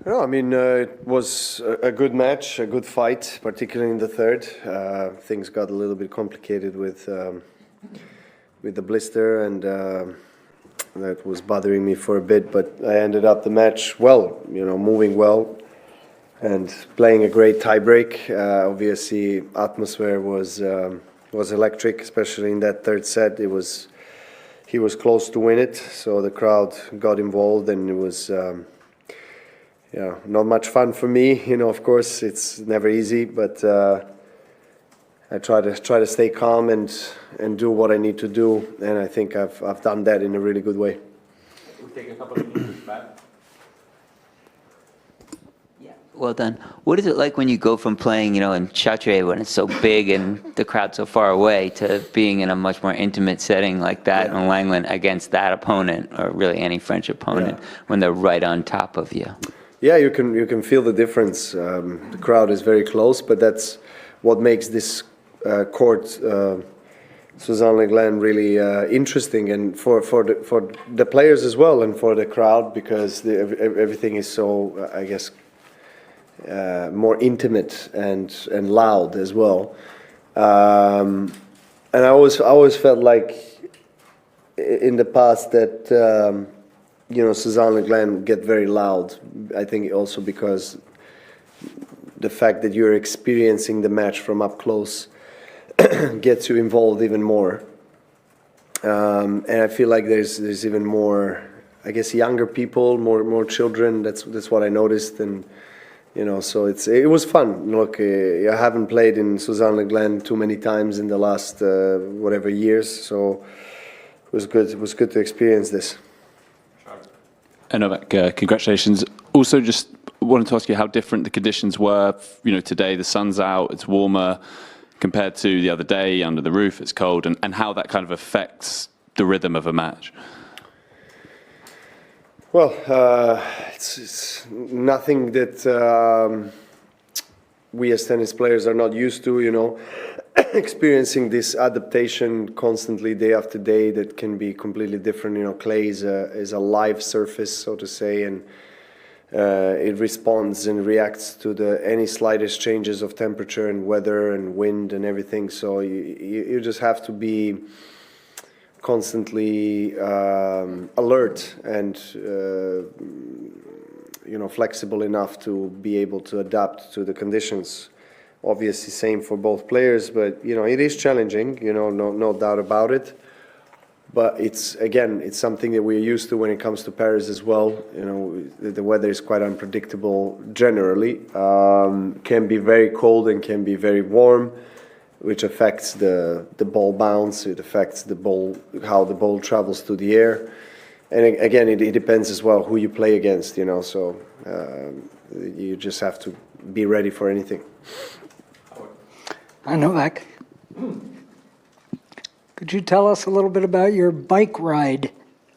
No, I mean, it was a good match, a good fight, particularly in the third. Things got a little bit complicated with the blister, and that was bothering me for a bit. But I ended up the match well, moving well and playing a great tiebreak. Obviously, atmosphere was electric, especially in that third set. He was close to win it, so the crowd got involved, and it was. Not much fun for me. Of course, it's never easy, but I try to stay calm and do what I need to do, and I think I've done that in a really good way. We'll take a couple of minutes back. Yeah, well done. What is it like when you go from playing, in Chartres when it's so big and the crowd's so far away, to being in a much more intimate setting like that in Lenglen against that opponent, or really any French opponent, when they're right on top of you? Yeah, you can feel the difference. The crowd is very close, but that's what makes this court, Suzanne Lenglen, really interesting, and for the players as well, and for the crowd, because everything is so, I guess, more intimate and loud as well. And I always felt like in the past that. Suzanne Lenglen get very loud. I think also because the fact that you're experiencing the match from up close gets you involved even more. And I feel like there's even more, I guess, younger people, more children. That's what I noticed, and so it was fun. Look, I haven't played in Suzanne Lenglen too many times in the last whatever years, so it was good. It was good to experience this. And Novak, congratulations. Also, just wanted to ask you how different the conditions were. Today the sun's out, it's warmer compared to the other day under the roof, it's cold, and how that kind of affects the rhythm of a match. Well, it's nothing that we as tennis players are not used to, experiencing this adaptation constantly day after day that can be completely different. Clay is a live surface, so to say, and it responds and reacts to any slightest changes of temperature and weather and wind and everything. So you just have to be constantly alert and flexible enough to be able to adapt to the conditions. Obviously, same for both players, but it is challenging. No doubt about it. But it's something that we're used to when it comes to Paris as well. The weather is quite unpredictable generally. Can be very cold and can be very warm, which affects the ball bounce. It affects how the ball travels through the air. And again, it depends as well who you play against. So you just have to be ready for anything. Hi, Novak. Could you tell us a little bit about your bike ride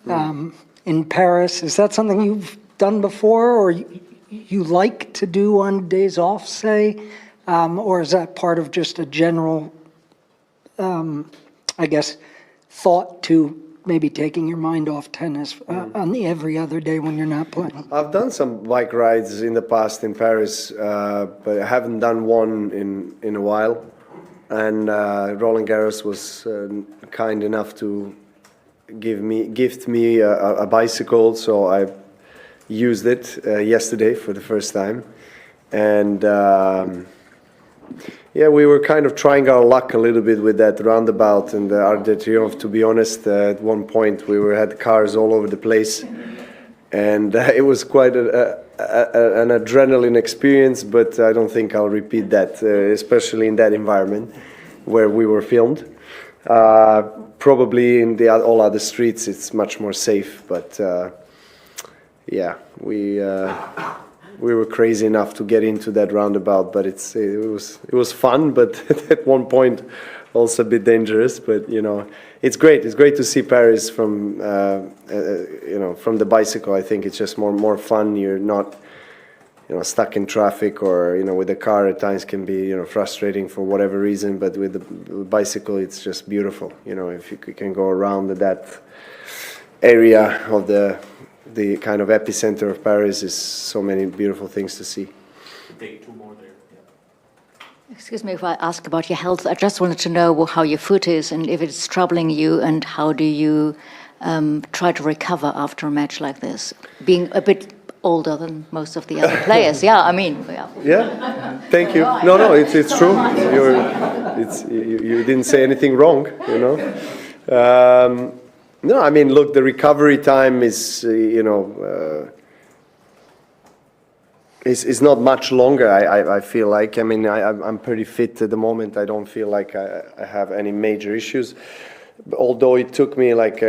in Paris? Is that something you've done before, or you like to do on days off, say? Or is that part of just a general, thought to maybe taking your mind off tennis on every other day when you're not playing? I've done some bike rides in the past in Paris, but I haven't done one in a while. And Roland Garros was kind enough to gift me a bicycle, so I used it yesterday for the first time. And we were kind of trying our luck a little bit with that roundabout and the Arc de Triomphe. To be honest, at one point we had cars all over the place, and it was quite an adrenaline experience, but I don't think I'll repeat that, especially in that environment where we were filmed. Probably in all other streets it's much more safe, but we were crazy enough to get into that roundabout, but it was fun, but at one point also a bit dangerous. But it's great. It's great to see Paris from from the bicycle. I think it's just more fun. You're not stuck in traffic, or with the car at times can be frustrating for whatever reason. But with the bicycle, it's just beautiful. If you can go around that area of the the kind of epicenter of Paris is so many beautiful things to see. Take two more there. Excuse me if I ask about your health. I just wanted to know how your foot is and if it's troubling you, and how do you try to recover after a match like this? Being a bit older than most of the other players. Yeah, I mean. Yeah, thank you. No, it's true. You didn't say anything wrong, you know. No, I mean, look, the recovery time is, is not much longer. I feel like. I mean, I'm pretty fit at the moment. I don't feel like I have any major issues. Although it took me like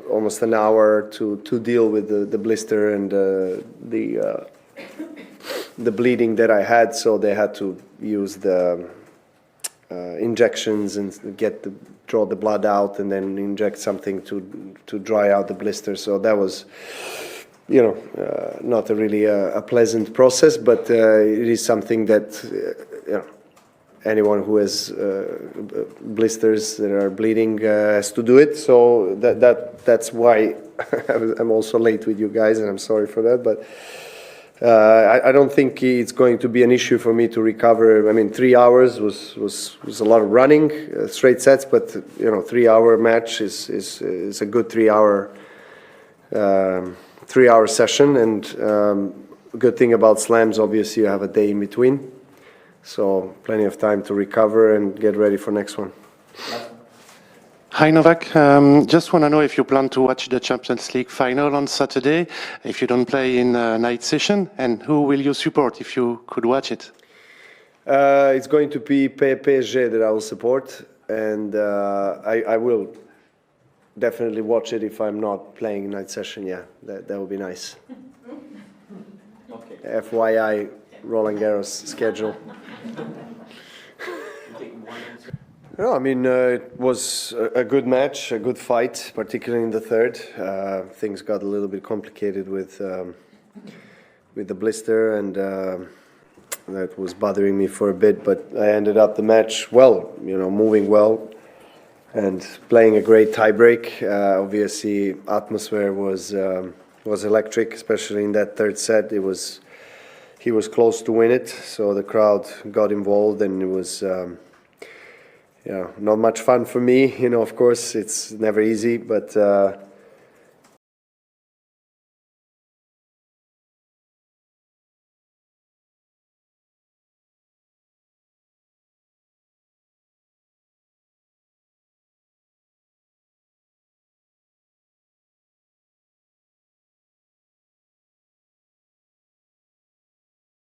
almost an hour to deal with the blister and the bleeding that I had, so they had to use the injections and draw the blood out and then inject something to dry out the blister. So that was, not really a pleasant process, but it is something that anyone who has blisters that are bleeding has to do it. So that's why I'm also late with you guys, and I'm sorry for that. But I don't think it's going to be an issue for me to recover. I mean, 3 hours was a lot of running, straight sets, but 3-hour match is a good 3-hour 3-hour session. And good thing about slams, obviously, you have a day in between. So plenty of time to recover and get ready for next one. Hi Novak, just want to know if you plan to watch the Champions League final on Saturday, if you don't play in a night session, and who will you support if you could watch it? It's going to be PSG that I will support, and I will definitely watch it if I'm not playing night session. Yeah, that would be nice. Okay. FYI, Roland Garros schedule. No, I mean, it was a good match, a good fight, particularly in the third. Things got a little bit complicated with the blister, and that was bothering me for a bit. But I ended up the match well, moving well, and playing a great tiebreak. Obviously, atmosphere was electric, especially in that third set. He was close to win it, so the crowd got involved, and it was. Not much fun for me, of course, it's never easy, but